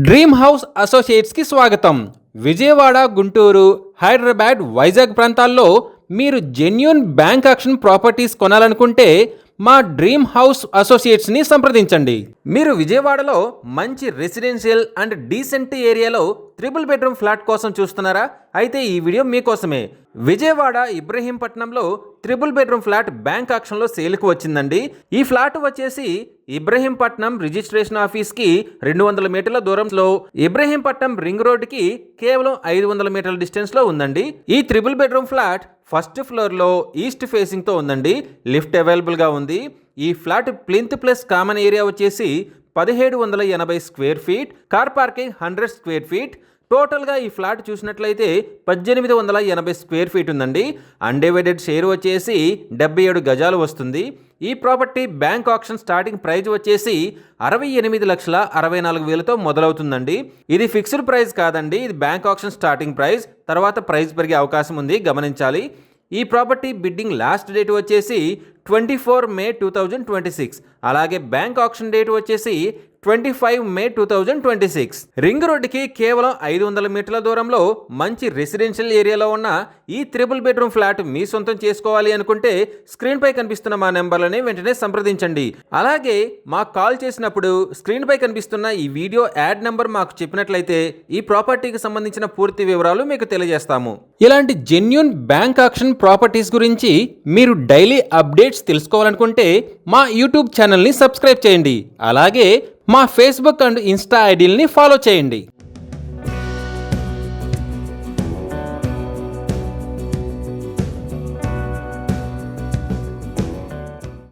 Dream house అసోసియేట్స్కి స్వాగతం. విజయవాడ, గుంటూరు, హైదరాబాద్, వైజాగ్ ప్రాంతాల్లో మీరు జెన్యూన్ బ్యాంక్ ఆక్షన్ ప్రాపర్టీస్ కొనాలనుకుంటే మా డ్రీమ్ హౌస్ అసోసియేట్స్ని సంప్రదించండి. మీరు విజయవాడలో మంచి రెసిడెన్షియల్ అండ్ డీసెంట్ ఏరియాలో ట్రిపుల్ బెడ్రూమ్ ఫ్లాట్ కోసం చూస్తున్నారా? అయితే ఈ వీడియో మీకోసమే. విజయవాడ ఇబ్రహీంపట్నంలో ట్రిపుల్ బెడ్రూమ్ ఫ్లాట్ బ్యాంక్ ఆక్షన్లో సేల్కి వచ్చిందండి. ఈ ఫ్లాట్ వచ్చేసి ఇబ్రహీంపట్నం రిజిస్ట్రేషన్ ఆఫీస్కి 200 మీటర్ల దూరంలో, ఇబ్రహీంపట్నం రింగ్ రోడ్డుకి కేవలం 500 మీటర్ల డిస్టెన్స్లో ఉందండి. ఈ ట్రిపుల్ బెడ్రూమ్ ఫ్లాట్ ఫస్ట్ ఫ్లోర్లో ఈస్ట్ ఫేసింగ్తో ఉందండి. లిఫ్ట్ అవైలబుల్గా ఉంది. ఈ flat plinth plus common area వచ్చేసి 1780 square feet, car parking 100 square feet. టోటల్గా ఈ ఫ్లాట్ చూసినట్లయితే 1880 స్క్వేర్ ఫీట్ ఉందండి. అన్డివైడెడ్ షేర్ వచ్చేసి 77 గజాలు వస్తుంది. ఈ property bank auction starting price వచ్చేసి 68,64,000తో మొదలవుతుందండి. ఇది ఫిక్స్డ్ ప్రైస్ కాదండి, ఇది బ్యాంక్ ఆక్షన్ స్టార్టింగ్ ప్రైస్. తర్వాత ప్రైస్ పెరిగే అవకాశం ఉంది, గమనించాలి. ఈ ప్రాపర్టీ బిడ్డింగ్ లాస్ట్ డేట్ వచ్చేసి 24 మే 2026. అలాగే బ్యాంక్ ఆక్షన్ డేట్ వచ్చేసి 25 మే 2026. రింగ్ రోడ్డుకి కేవలం 500 మీటర్ల దూరంలో మంచి రెసిడెన్షియల్ ఏరియాలో ఉన్న ఈ ట్రిపుల్ బెడ్రూమ్ ఫ్లాట్ మీ సొంతం చేసుకోవాలి అనుకుంటే స్క్రీన్ పై కనిపిస్తున్న మా నెంబర్లని వెంటనే సంప్రదించండి. అలాగే మాకు కాల్ చేసినప్పుడు స్క్రీన్ పై కనిపిస్తున్న ఈ వీడియో యాడ్ నెంబర్ మాకు చెప్పినట్లయితే ఈ ప్రాపర్టీకి సంబంధించిన పూర్తి వివరాలు మీకు తెలియజేస్తాము. ఇలాంటి జెన్యూన్ బ్యాంక్ ఆక్షన్ ప్రాపర్టీస్ గురించి మీరు డైలీ అప్డేట్స్ తెలుసుకోవాలనుకుంటే మా యూట్యూబ్ ఛానల్ని సబ్స్క్రైబ్ చేయండి. అలాగే మా ఫేస్బుక్ అండ్ ఇన్స్టా ఐడీలని ఫాలో చేయండి.